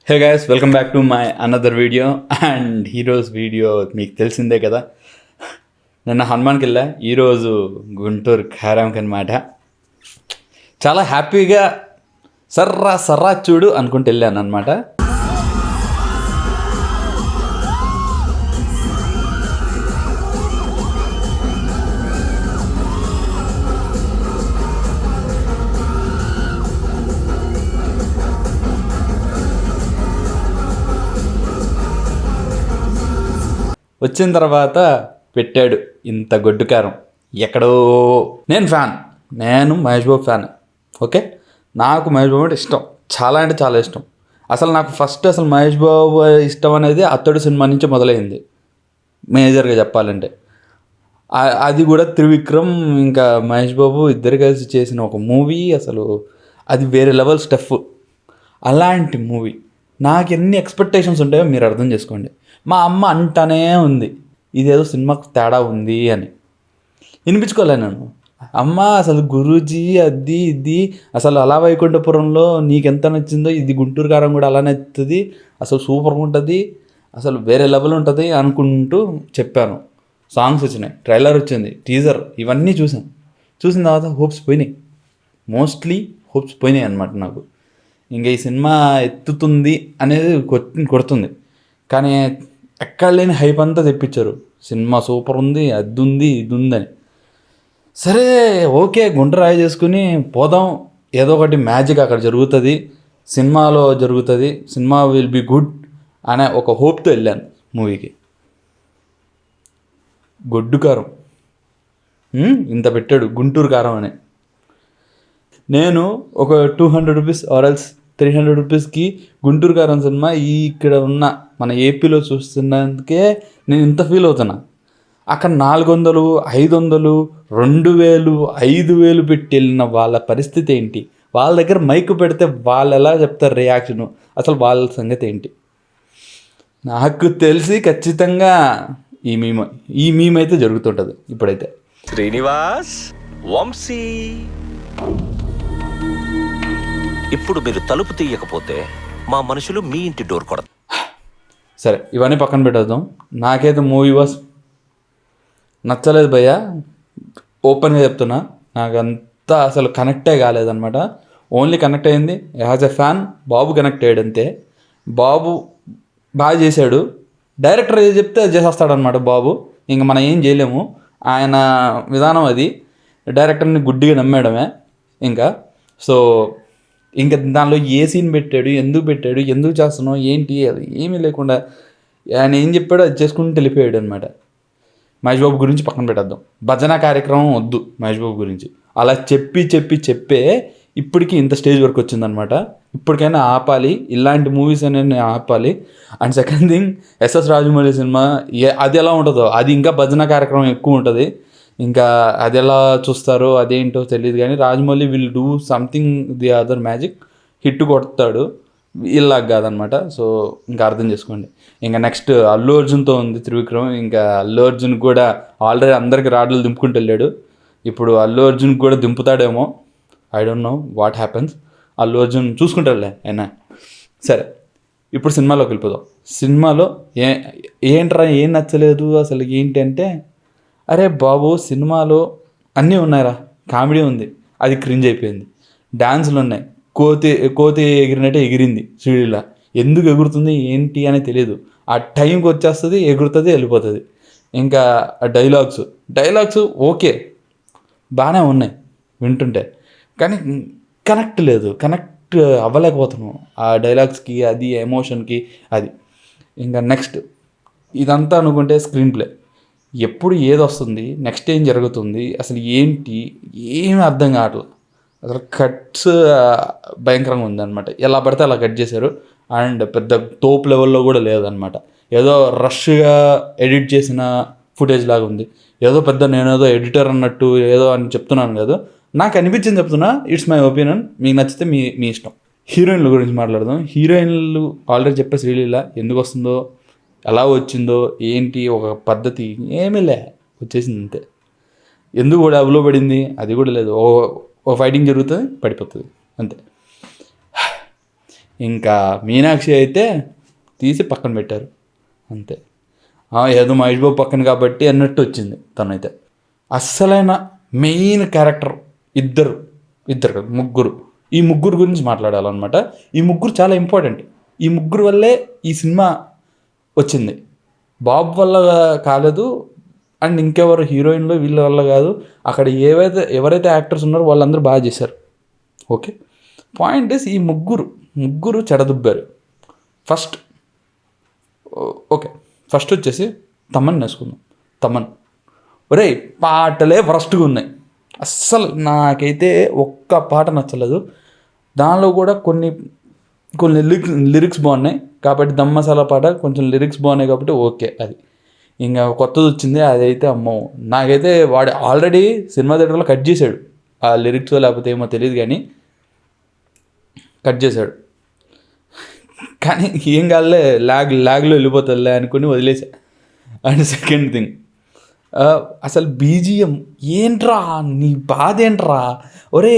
Hey guys, welcome back to my another video. And ఈరోజు video మీకు తెలిసిందే కదా, నిన్న హనుమాన్కి వెళ్ళా, ఈరోజు గుంటూరు కారంకి అనమాట. చాలా హ్యాపీగా సర్రా సర్రా చూడు అనుకుంటూ వెళ్ళాను అనమాట. వచ్చిన తర్వాత పెట్టాడు ఇంత గొడ్డు కారం ఎక్కడో. నేను మహేష్ బాబు ఫ్యాన్. ఓకే, నాకు మహేష్ బాబు అంటే ఇష్టం, చాలా అంటే చాలా ఇష్టం. నాకు ఫస్ట్ మహేష్ బాబు ఇష్టం అనేది అతడు సినిమా నుంచి మొదలైంది. మేజర్గా చెప్పాలంటే అది కూడా త్రివిక్రమ్ ఇంకా మహేష్ బాబు ఇద్దరు కలిసి చేసిన ఒక మూవీ. అది వేరే లెవెల్ స్టెఫ్. అలాంటి మూవీ నాకు ఎన్ని ఎక్స్పెక్టేషన్స్ ఉంటాయో మీరు అర్థం చేసుకోండి. మా అమ్మ అంటానే ఉంది ఇదేదో సినిమాకు తేడా ఉంది అని. వినిపించుకోలే నేను. అమ్మ గురూజీ అది ఇది అలా వైకుంఠపురంలో నీకెంత నచ్చిందో ఇది గుంటూరు కారం కూడా అలా నచ్చుతుంది, సూపర్గా ఉంటుంది, వేరే లెవెల్ ఉంటుంది అనుకుంటూ చెప్పాను. సాంగ్స్ వచ్చినాయి, ట్రైలర్ వచ్చింది, టీజర్, ఇవన్నీ చూసిన తర్వాత హోప్స్ పోయినాయి. మోస్ట్లీ హోప్స్ పోయినాయి అనమాట నాకు. ఇంకా ఈ సినిమా ఎత్తుతుంది అనేది కొడుతుంది. కానీ ఎక్కడ లేని హైప్ అంతా తెప్పించారు. సినిమా సూపర్ ఉంది, అది ఉంది, ఇది ఉందని. సరే ఓకే, గుంట రాయి చేసుకుని పోదాం, ఏదో ఒకటి మ్యాజిక్ అక్కడ జరుగుతుంది, సినిమాలో జరుగుతుంది, సినిమా విల్ బి గుడ్ అనే ఒక హోప్తో వెళ్ళాను మూవీకి. గొడ్డు కారం ఇంత పెట్టాడు, గుంటూరు కారం అని. నేను ఒక 200 రూపీస్ ఆర్ఎల్స్ 300 రూపీస్కి గుంటూరు కారం సినిమా ఇక్కడ ఉన్న మన ఏపీలో చూస్తున్నందుకే నేను ఇంత ఫీల్ అవుతున్నా. అక్కడ 400, 500, 2000, 5000 పెట్టి వెళ్ళిన వాళ్ళ పరిస్థితి ఏంటి? వాళ్ళ దగ్గర మైక్ పెడితే వాళ్ళు ఎలా చెప్తారు రియాక్షను? వాళ్ళ సంగతి ఏంటి? నాకు తెలిసి ఖచ్చితంగా ఈ మీమ్ అయితే జరుగుతుంటుంది ఇప్పుడైతే. శ్రీనివాస్ వంశీ, ఇప్పుడు మీరు తలుపు తీయకపోతే మా మనుషులు మీ ఇంటి డోర్ కొడతారు. సరే, ఇవన్నీ పక్కన పెట్టేద్దాం. నాకైతే మూవీ వాస్ నచ్చలేదు భయ్య, ఓపెన్గా చెప్తున్నా. నాకంతా కనెక్టే కాలేదన్నమాట. ఓన్లీ కనెక్ట్ అయింది as a fan, Babu connect అయ్యాడు అంతే. బాబు బాగా చేశాడు. డైరెక్టర్ ఏది చెప్తే అది చేసేస్తాడనమాట బాబు. ఇంక మనం ఏం చేయలేము, ఆయన విధానం అది. డైరెక్టర్ని గుడ్డిగా నమ్మేయడమే ఇంకా. ఇంకా దానిలో ఏ సీన్ పెట్టాడు, ఎందుకు చేస్తున్నావు, ఏంటి, అది ఏమీ లేకుండా ఆయన ఏం చెప్పాడో అది చేసుకుంటూ వెళ్ళిపోయాడు అనమాట. మహేష్ బాబు గురించి పక్కన పెట్టేద్దాం, భజన కార్యక్రమం వద్దు. మహేష్ బాబు గురించి అలా చెప్పే ఇప్పటికీ ఇంత స్టేజ్ వరకు వచ్చిందనమాట. ఇప్పటికైనా ఆపాలి, ఇలాంటి మూవీస్ అనేది ఆపాలి. And second thing, SS Rajamouli సినిమా అది ఎలా ఉంటుందో, అది ఇంకా భజన కార్యక్రమం ఎక్కువ ఉంటుంది. ఇంకా అది ఎలా చూస్తారో అదేంటో తెలియదు, కానీ Rajamouli will do something the other magic. Hit కొడతాడు, ఇలాగ కాదనమాట. ఇంకా అర్థం చేసుకోండి. ఇంకా నెక్స్ట్ అల్లు అర్జున్తో ఉంది త్రివిక్రమ్. ఇంకా అల్లు అర్జున్ కూడా ఆల్రెడీ అందరికి రాడ్లు దింపుకుంటూ వెళ్ళాడు. ఇప్పుడు అల్లు అర్జున్ కూడా దింపుతాడేమో, I don't know what happens. Allu Arjun చూసుకుంటాడులే అయినా. సరే, ఇప్పుడు సినిమాలోకి వెళ్ళిపోదాం. సినిమాలో ఏంట్రా ఏం నచ్చలేదు ఏంటి అంటే, అరే బాబు సినిమాలో అన్నీ ఉన్నాయిరా. కామెడీ ఉంది, అది క్రింజ్ అయిపోయింది. డ్యాన్సులు ఉన్నాయి, కోతి ఎగిరినట్టే ఎగిరింది శ్రీలీల. ఎందుకు ఎగురుతుంది ఏంటి అని తెలియదు. ఆ టైంకి వచ్చేస్తుంది, ఎగురుతుంది, వెళ్ళిపోతుంది. ఇంకా డైలాగ్స్ ఓకే బాగానే ఉన్నాయి వింటుంటే, కానీ కనెక్ట్ అవ్వలేకపోతున్నాం ఆ డైలాగ్స్కి, అది ఎమోషన్కి. అది ఇంకా నెక్స్ట్ ఇదంతా అనుకుంటే స్క్రీన్ ప్లే ఎప్పుడు ఏది వస్తుంది, నెక్స్ట్ ఏం జరుగుతుంది, ఏంటి, ఏమీ అర్థం కావట్లేదు. కట్స్ భయంకరంగా ఉందన్నమాట. ఎలా పడితే అలా కట్ చేశారు. అండ్ పెద్ద తోపు లెవెల్లో కూడా లేదనమాట. ఏదో రష్గా ఎడిట్ చేసిన ఫుటేజ్ లాగా ఉంది. నేనేదో ఎడిటర్ అన్నట్టు ఏదో అని చెప్తున్నాను కదా, నాకు అనిపించింది చెప్తున్నా. ఇట్స్ మై ఒపీనియన్, మీకు నచ్చితే మీ ఇష్టం. హీరోయిన్ల గురించి మాట్లాడదాం. హీరోయిన్లు ఆల్రెడీ చెప్పే శ్రీలీల ఎందుకు వస్తుందో, ఎలా వచ్చిందో, ఏంటి ఒక పద్ధతి ఏమీ వచ్చేసింది అంతే. ఎందుకు కూడా అవ్వలో పడింది అది కూడా లేదు. ఓ ఫైటింగ్ జరుగుతుంది, పడిపోతుంది అంతే. ఇంకా మీనాక్షి అయితే తీసి పక్కన పెట్టారు అంతే. ఏదో మహేష్ బాబు పక్కన కాబట్టి అన్నట్టు వచ్చింది తనైతే. అస్సలైన మెయిన్ క్యారెక్టర్ ఇద్దరు కాదు, ముగ్గురు. ఈ ముగ్గురు గురించి మాట్లాడాలన్నమాట. ఈ ముగ్గురు చాలా ఇంపార్టెంట్. ఈ ముగ్గురు వల్లే ఈ సినిమా వచ్చింది. బాబు వల్ల కాలేదు, అండ్ ఇంకెవరు హీరోయిన్లు వీళ్ళ వల్ల కాదు. అక్కడ ఎవరైతే యాక్టర్స్ ఉన్నారో వాళ్ళందరూ బాగా చేశారు. ఓకే, పాయింట్ ఇస్ ఈ ముగ్గురు చెడదుబ్బారు. ఫస్ట్ వచ్చేసి తమన్ వేసుకుందాం. తమన్ ఒరే పాటలే వరస్ట్గా ఉన్నాయి. అస్సలు నాకైతే ఒక్క పాట నచ్చలేదు. దానిలో కూడా కొన్ని లిరిక్స్ బాగున్నాయి కాబట్టి దమ్ మసాలా పాట కొంచెం లిరిక్స్ బాగున్నాయి కాబట్టి ఓకే. అది ఇంకా కొత్తది వచ్చింది అదైతే అమ్మో, నాకైతే వాడు ఆల్రెడీ సినిమా థియేటర్లో కట్ చేశాడు ఆ లిరిక్స్, లేకపోతే ఏమో తెలియదు కానీ కట్ చేశాడు. కానీ ఏం కాదులే, ల్యాగ్లో వెళ్ళిపోతుందిలే అనుకుని వదిలేసా. అండ్ సెకండ్ థింగ్, అసలు బీజిఎం ఏంట్రా, నీ బాధ ఏంట్రా? ఒరే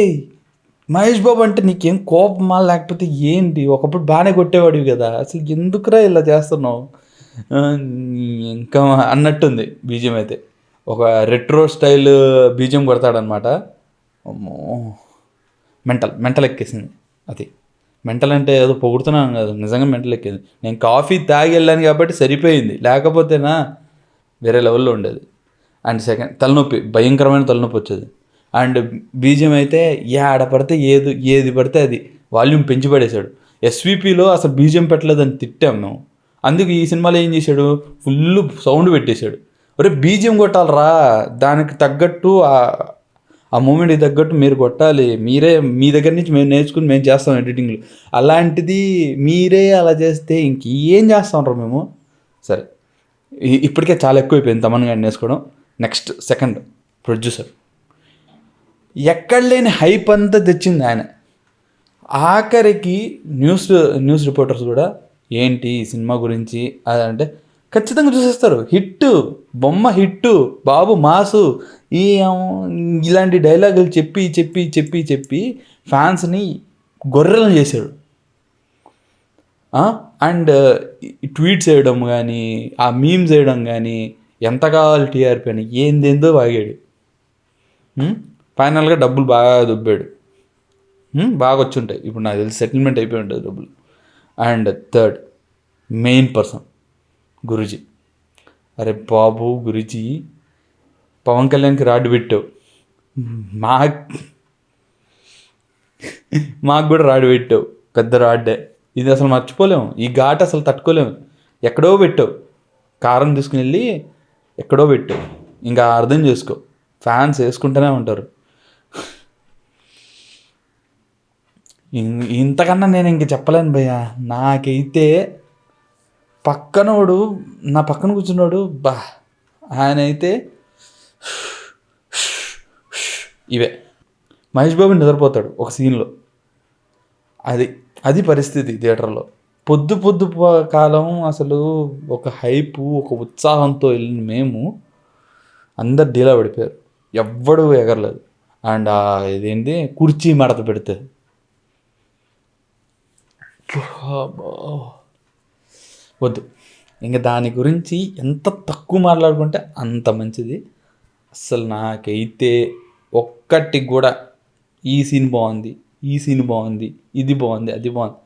మహేష్ బాబు అంటే నీకేం కోపమా లేకపోతే ఏంటి? ఒకప్పుడు బాగానే కొట్టేవాడివి కదా, అసలు ఎందుకురా ఇలా చేస్తున్నావు ఇంకా అన్నట్టుంది బీజిఎం అయితే. ఒక రెట్రో స్టైల్ బీజిఎం కొడతాడనమాట. అమ్మో మెంటల్ ఎక్కేసింది. అది మెంటల్ అంటే ఏదో పొగుడుతున్నాను కాదు, నిజంగా మెంటల్ ఎక్కేది. నేను కాఫీ తాగి వెళ్ళాను కాబట్టి సరిపోయింది, లేకపోతేనా వేరే లెవెల్లో ఉండేది. అండ్ సెకండ్ తలనొప్పి, భయంకరమైన తలనొప్పి వచ్చేది. అండ్ బీజిఎం అయితే ఆడ పడితే ఏది పడితే అది వాల్యూమ్ పెంచి పడేశాడు. ఎస్విపిలో అసలు బీజిఎం పెట్టలేదని తిట్టాం మేము. అందుకు ఈ సినిమాలో ఏం చేశాడు, ఫుల్ సౌండ్ పెట్టేశాడు. ఒరే బీజిఎం కొట్టాలరా, దానికి తగ్గట్టు ఆ మూమెంట్కి తగ్గట్టు మీరు కొట్టాలి. మీ దగ్గర నుంచి మేము నేర్చుకుని మేము చేస్తాం ఎడిటింగ్లు. అలాంటిది మీరే అలా చేస్తే ఇంకేం చేస్తాం రా మేము. సరే, ఇప్పటికే చాలా ఎక్కువైపోయింది తమన్ గారిని నేర్చుకోవడం. నెక్స్ట్ సెకండ్ ప్రొడ్యూసర్, ఎక్కడ లేని హైప్ అంతా తెచ్చింది ఆయన. ఆఖరికి న్యూస్ రిపోర్టర్స్ కూడా ఏంటి ఈ సినిమా గురించి అదంటే ఖచ్చితంగా చూసేస్తారు. హిట్టు, బొమ్మ హిట్టు, బాబు మాసు, ఇలాంటి డైలాగులు చెప్పి ఫ్యాన్స్ని గొర్రెలను చేశాడు. అండ్ ట్వీట్స్ వేయడం కానీ, ఆ మీమ్స్ వేయడం కానీ, ఎంత కావాలి టీఆర్పీ అని ఏందేందో వాగాడు. ఫైనల్గా డబ్బులు బాగా దుబ్బాడు. బాగా వచ్చి ఉంటాయి ఇప్పుడు నాకు తెలిసి, సెటిల్మెంట్ అయిపోయి ఉంటుంది డబ్బులు. And third main person Guruji. అరే బాబు గురూజీ, పవన్ కళ్యాణ్కి రాడ్ పెట్టావు, మాకు కూడా రాడ్ పెట్టావు, పెద్ద రాడ్డే. ఇది అసలు మర్చిపోలేము, ఈ ఘాట్ అసలు తట్టుకోలేము. ఎక్కడో పెట్టావు, కారం తీసుకుని వెళ్ళి ఎక్కడో పెట్టావు. ఇంకా అర్థం చేసుకో, ఫ్యాన్స్ వేసుకుంటూనే ఉంటారు. ఇంతకన్నా నేను ఇంక చెప్పలేను భయ్యా. నాకైతే నా పక్కన కూర్చున్నాడు, ఆయన అయితే ఇవే. మహేష్ బాబు నిద్రపోతాడు ఒక సీన్లో. అది పరిస్థితి థియేటర్లో. పొద్దు కాలం అసలు ఒక హైపు, ఒక ఉత్సాహంతో వెళ్ళిన మేము అందరు డీలా పడిపోయారు, ఎవ్వడూ ఎగరలేదు. అండ్ ఇదేంటి కుర్చీ మడత పెడితే వద్దు, ఇంకా దాని గురించి ఎంత తక్కువ మాట్లాడుకుంటే అంత మంచిది. అసలు నాకైతే ఒక్కటి కూడా ఈ సీన్ బాగుంది, ఇది బాగుంది, అది బాగుంది.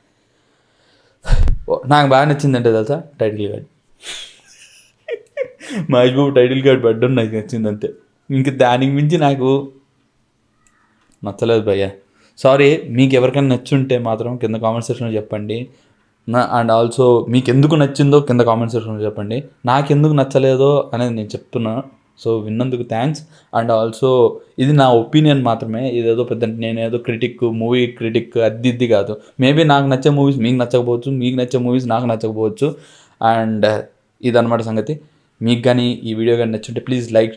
నాకు బాగా నచ్చిందంటే తెలుసా, title card. Mahesh Babu title card పెట్టడం నాకు నచ్చిందంతే. ఇంక దానికి మించి నాకు నచ్చలేదు భయ్యా. సారీ, మీకు ఎవరికైనా నచ్చుంటే మాత్రం కింద కామెంట్ సెక్షన్లో చెప్పండి. అండ్ ఆల్సో మీకు ఎందుకు నచ్చిందో కింద కామెంట్ సెక్షన్లో చెప్పండి. నాకెందుకు నచ్చలేదో అనేది నేను చెప్తున్నాను. సో విన్నందుకు థ్యాంక్స్. అండ్ ఆల్సో ఇది నా ఒపీనియన్ మాత్రమే, ఇదేదో పెద్ద నేనేదో మూవీ క్రిటిక్ అది కాదు. మేబీ నాకు నచ్చే మూవీస్ మీకు నచ్చకపోవచ్చు, మీకు నచ్చే మూవీస్ నాకు నచ్చకపోవచ్చు. అండ్ ఇదన్నమాట సంగతి. మీకు కానీ ఈ వీడియో కానీ నచ్చుంటే ప్లీజ్ లైక్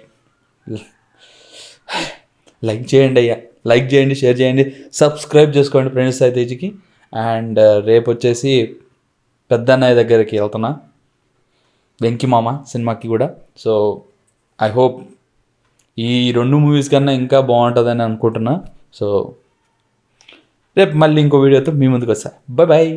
చేయండి అయ్యా, లైక్ చేయండి, షేర్ చేయండి, సబ్స్క్రైబ్ చేసుకోండి ఫ్రెండ్స్ తేజీకి. అండ్ రేపు వచ్చేసి పెద్దన్నయ్య దగ్గరికి వెళ్తున్నా, వెంకీ మామ సినిమాకి కూడా. సో ఐ హోప్ ఈ 2 మూవీస్ కన్నా ఇంకా బాగుంటుందని అనుకుంటున్నా. సో రేపు మళ్ళీ ఇంకో వీడియోతో మీ ముందుకు వస్తా. బాయ్.